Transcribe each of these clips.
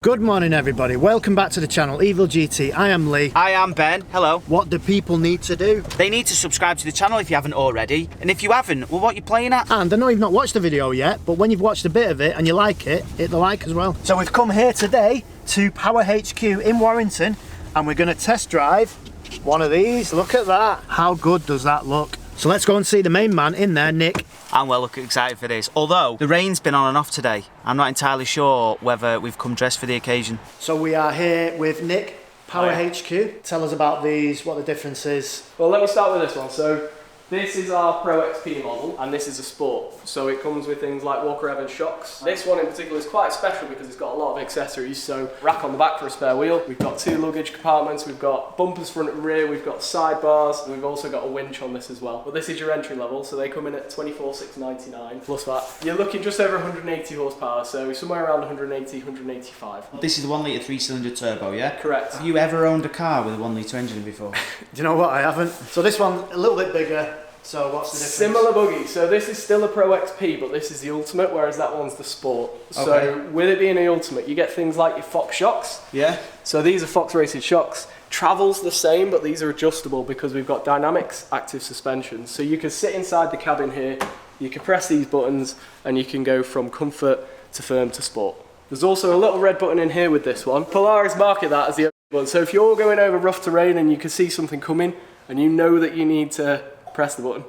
Good morning everybody, welcome back to the channel, Evil GT. I am Lee. I am Ben, hello. What do people need to do? They need to subscribe to the channel if you haven't already. And if you haven't, well, what are you playing at? And I know you've not watched the video yet, but when you've watched a bit of it and you like it, hit the like as well. So we've come here today to Power HQ in Warrington and we're going to test drive one of these. Look at that. How good does that look? So let's go and see the main man in there, Nick. I'm well excited for this. Although, the rain's been on and off today. I'm not entirely sure whether we've come dressed for the occasion. So we are here with Nick, Power HQ. Tell us about these, what the difference is. Well, let me start with this one. So this is our Pro XP model and this is a Sport. So it comes with things like WALKAROUnd shocks. This one in particular is quite special because it's got a lot of accessories. So rack on the back for a spare wheel. We've got 2 luggage compartments. We've got bumpers front and rear. We've got sidebars. And we've also got a winch on this as well. But this is your entry level. So they come in at $24,699 plus that. You're looking just over 180 horsepower. So somewhere around 180, 185. This is the 1 litre 3-cylinder turbo, yeah? Correct. Have you ever owned a car with a 1 litre engine before? Do you know what? I haven't. So this one a little bit bigger. So what's the difference? Similar buggy. So this is still a Pro XP, but this is the Ultimate, whereas that one's the Sport. Okay. So with it being the Ultimate, you get things like your Fox shocks. Yeah. So these are Fox rated shocks. Travel's the same, but these are adjustable because we've got Dynamics active suspension. So you can sit inside the cabin here, you can press these buttons, and you can go from comfort to firm to sport. There's also a little red button in here with this one. Polaris market that as the one. So if you're going over rough terrain and you can see something coming, and you know that you need to press the button,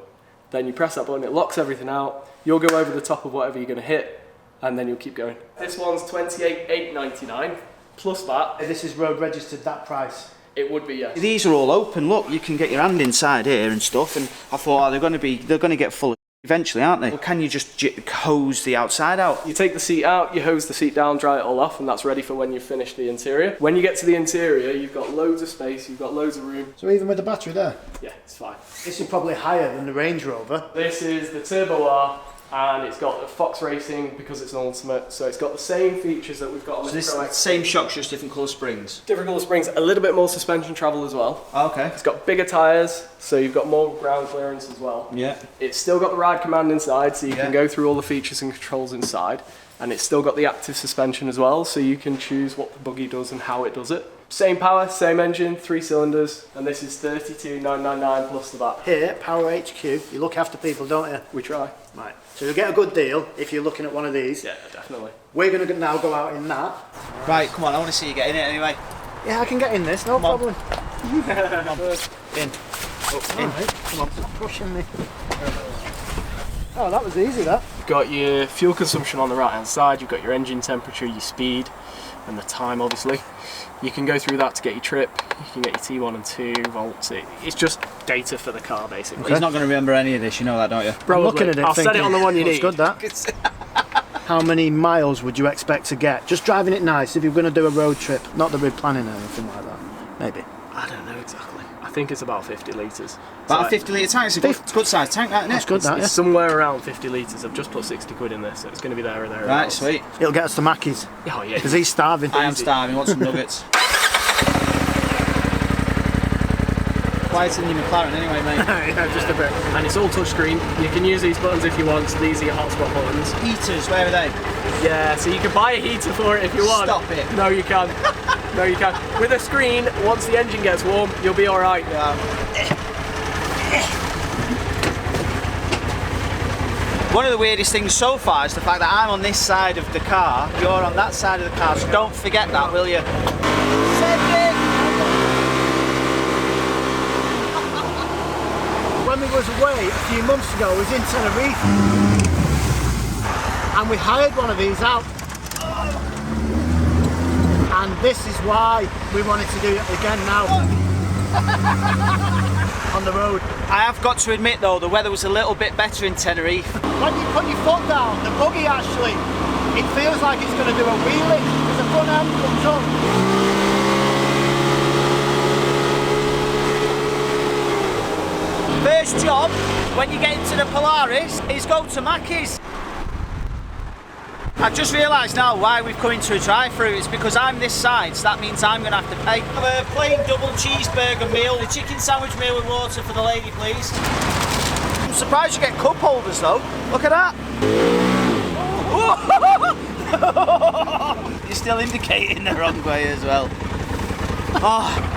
then you press that button, it locks everything out, you'll go over the top of whatever you're going to hit, and then you'll keep going. This one's $28,899 plus that. If this is road registered, that price? It would be, yes. These are all open, look, you can get your hand inside here and stuff, and I thought, oh, they're going to get full of eventually, aren't they? Or can you just hose the outside out? You take the seat out, you hose the seat down, dry it all off, and that's ready for when you've finished the interior. When you get to the interior, you've got loads of space, you've got loads of room. So even with the battery there? Yeah, it's fine. This is probably higher than the Range Rover. This is the Turbo R, and it's got the Fox Racing because it's an Ultimate, so it's got the same features that we've got on So this this Pro X. same shocks, just different colour springs? Different colour springs, a little bit more suspension travel as well. Oh, okay. It's got bigger tyres, so you've got more ground clearance as well. Yeah. It's still got the ride command inside, so you can go through all the features and controls inside. And it's still got the active suspension as well, so you can choose what the buggy does and how it does it. Same power, same engine, 3 cylinders, and this is $32,999 plus the VAT. Here, Power HQ, you look after people, don't you? We try. Right. So you'll get a good deal if you're looking at one of these. Yeah, definitely. We're going to now go out in that. Right, come on, I want to see you get in it anyway. Yeah, I can get in this, no problem. In. Oh, in. Right. Come on, stop pushing me. Oh, that was easy, that. You've got your fuel consumption on the right hand side, you've got your engine temperature, your speed, and the time obviously. You can go through that to get your trip, you can get your T1 and 2 volts. It's just data for the car basically. Okay. He's not going to remember any of this, you know that, don't you? Probably. I'm looking at it I'll set it on the one you need. It's good, that. How many miles would you expect to get? Just driving it nice if you're going to do a road trip. Not that we're planning or anything like that. Maybe. I don't know exactly. I think it's about 50 litres. About a 50 litre tank, it's a good sized tank, that, isn't it? That's good, that, yeah. It's somewhere around 50 litres. I've just put 60 quid in this, so it's going to be there or there. Right, sweet. It'll get us to Mackie's. Oh yeah. Because he's starving. I am starving, want some nuggets. Quieter than your McLaren anyway, mate. Yeah, just a bit. And it's all touchscreen. You can use these buttons if you want. So these are your hotspot buttons. Heaters, where are they? Yeah, so you can buy a heater for it if you want. Stop it. No, you can't. No, you can't. With a screen, once the engine gets warm, you'll be all right. Yeah. One of the weirdest things so far is the fact that I'm on this side of the car, you're on that side of the car, so don't forget that, will you? When we was away a few months ago, we was in Tenerife and we hired one of these out, and this is why we wanted to do it again now on the road. I have got to admit though, the weather was a little bit better in Tenerife. When you put your foot down, the buggy actually, it feels like it's going to do a wheelie because the front end comes up. First job, when you get into the Polaris, is go to Mackie's. I've just realised now why we've come into a drive-thru. It's because I'm this side, so that means I'm going to have to pay. Have a plain double cheeseburger meal, a chicken sandwich meal with water for the lady, please. I'm surprised you get cup holders though. Look at that. You're still indicating the wrong way as well. Oh.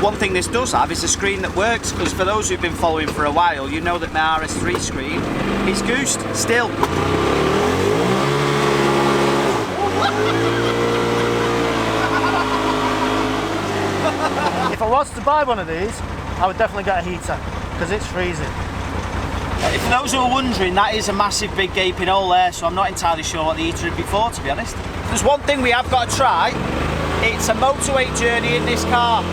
One thing this does have is a screen that works, because for those who've been following for a while, you know that my RS3 screen is goosed still. If I was to buy one of these, I would definitely get a heater, because it's freezing. For those who are wondering, that is a massive big gaping hole there, so I'm not entirely sure what the heater would be for, to be honest. There's one thing we have got to try. It's a motorway journey in this car.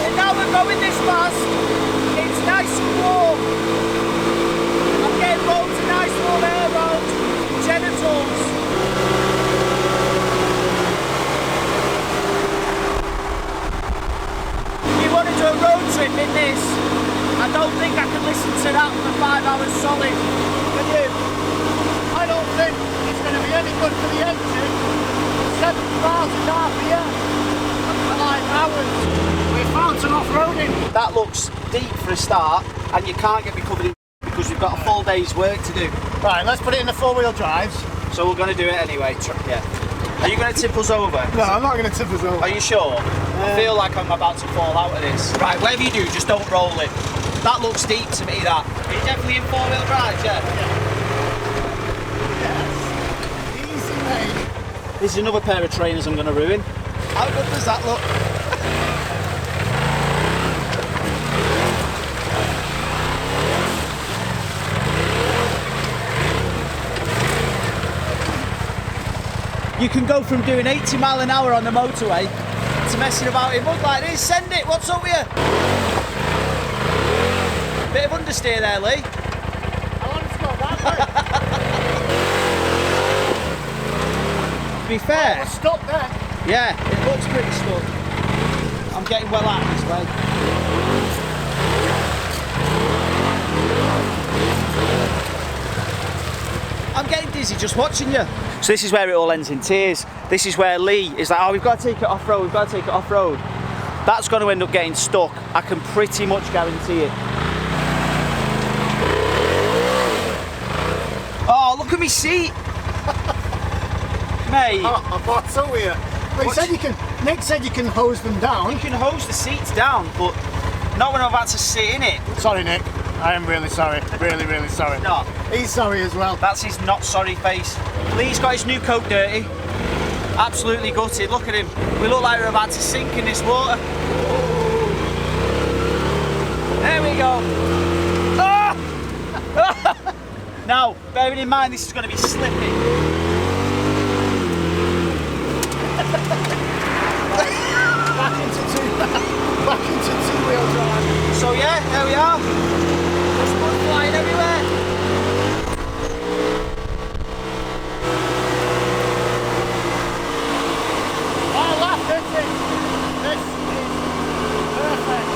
And now we're going this fast. It's nice and warm. I'm getting loads of nice warm air around genitals. Want to do a road trip in this? I don't think I can listen to that for 5 hours solid. Can you? I don't think it's going to be any good for the engine. 7 miles an hour here for like hours. We're found some off-roading. That looks deep for a start, and you can't get me covered in because we've got a full day's work to do. Right, let's put it in the 4-wheel drives. So we're going to do it anyway. Yeah. Are you going to tip us over? No, I'm not going to tip us over. Are you sure? I feel like I'm about to fall out of this. Right, whatever you do, just don't roll it. That looks deep to me, that. Are you definitely in 4-wheel drive, yeah? Yes. Easy, mate. This is another pair of trainers I'm going to ruin. How good does that look? You can go from doing 80 mile an hour on the motorway to messing about in mud like this. Send it, what's up with you? Bit of understeer there, Lee. I want to go that way. To be fair, We're stuck there. yeah, it looks pretty stuck. I'm getting well out of this way. I'm getting dizzy just watching you. So this is where it all ends in tears. This is where Lee is like, oh, we've got to take it off-road, we've got to take it off-road. That's going to end up getting stuck. I can pretty much guarantee it. Oh, look at me seat. Mate. I thought so here. But he said you can, Nick said you can hose them down. You can hose the seats down, but not when I'm about to sit in it. Sorry, Nick. I am really sorry. Really, really sorry. No. He's sorry as well. That's his not sorry face. Lee's got his new coat dirty. Absolutely gutted. Look at him. We look like we're about to sink in this water. There we go. Ah! Now, bearing in mind this is going to be slippy. Back into two-wheel drive. So yeah, there we are. There's mud flying everywhere. I love this. This is perfect.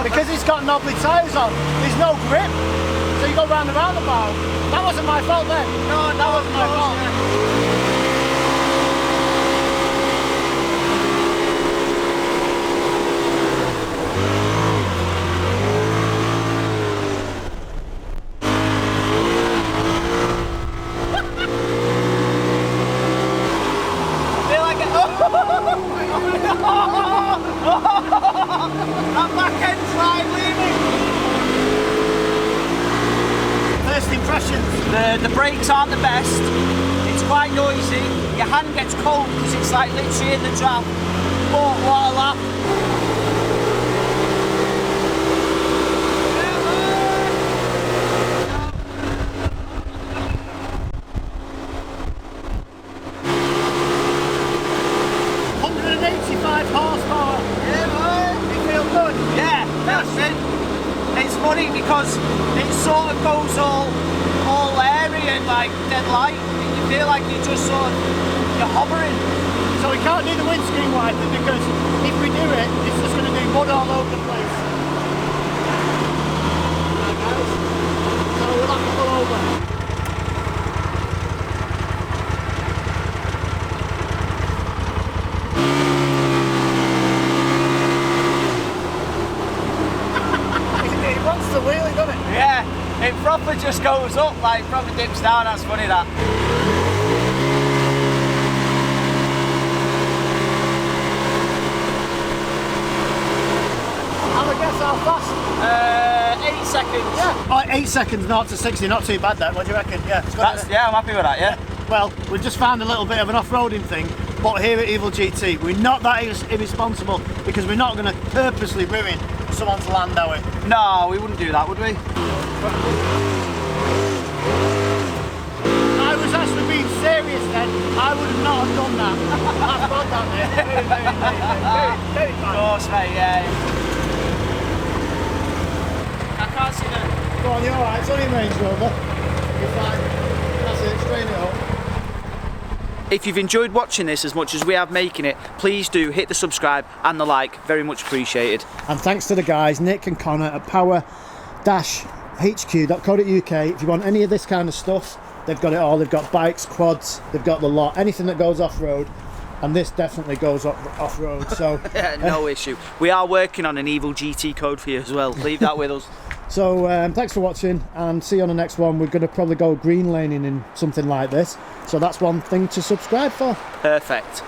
Because it's got knobbly tyres on, there's no grip. So you go round the roundabout. That wasn't my fault then. No, that wasn't my fault. Feel like it. That back end's like leaving. First impressions. The brakes aren't the best. It's quite noisy. Your hand gets cold because it's like literally in the draft. But what a lap. Horsepower. Yeah, man. You feel good? Yeah, that's it. It's funny because it sort of goes all airy and like dead light. You feel like you're just sort of, you're hovering. So we can't do the windscreen wiper because if we do it, it's just going to do mud all over the place. we'll have to pull over. It wants to wheelie, doesn't it? Yeah, it proper just goes up, like proper dips down. That's funny, that. Have a guess how fast? 8 seconds. Yeah. Oh, 8 seconds, 0 to 60, not too bad that. What do you reckon? Yeah. Yeah, I'm happy with that. Yeah. Well, we've just found a little bit of an off-roading thing, but here at Evil GT, we're not that irresponsible because we're not going to purposely ruin someone's land, are we? No, we wouldn't do that, would we? I was actually being serious then. I would not have done that. That's bad, that, mate. Very Of bad. course, mate. Yeah. I can't see the. Go on, you're alright. It's only a Range Rover. You're fine. That's it. Strain it up. If you've enjoyed watching this as much as we have making it, please do hit the subscribe and the like. Very much appreciated. And thanks to the guys, Nick and Connor at power-hq.co.uk. If you want any of this kind of stuff, they've got it all. They've got bikes, quads, they've got the lot, anything that goes off-road. And this definitely goes off-road, so... Yeah, no issue. We are working on an Evil GT code for you as well. Leave that with us. So thanks for watching, and see you on the next one. We're going to probably go green laning in something like this. So that's one thing to subscribe for. Perfect.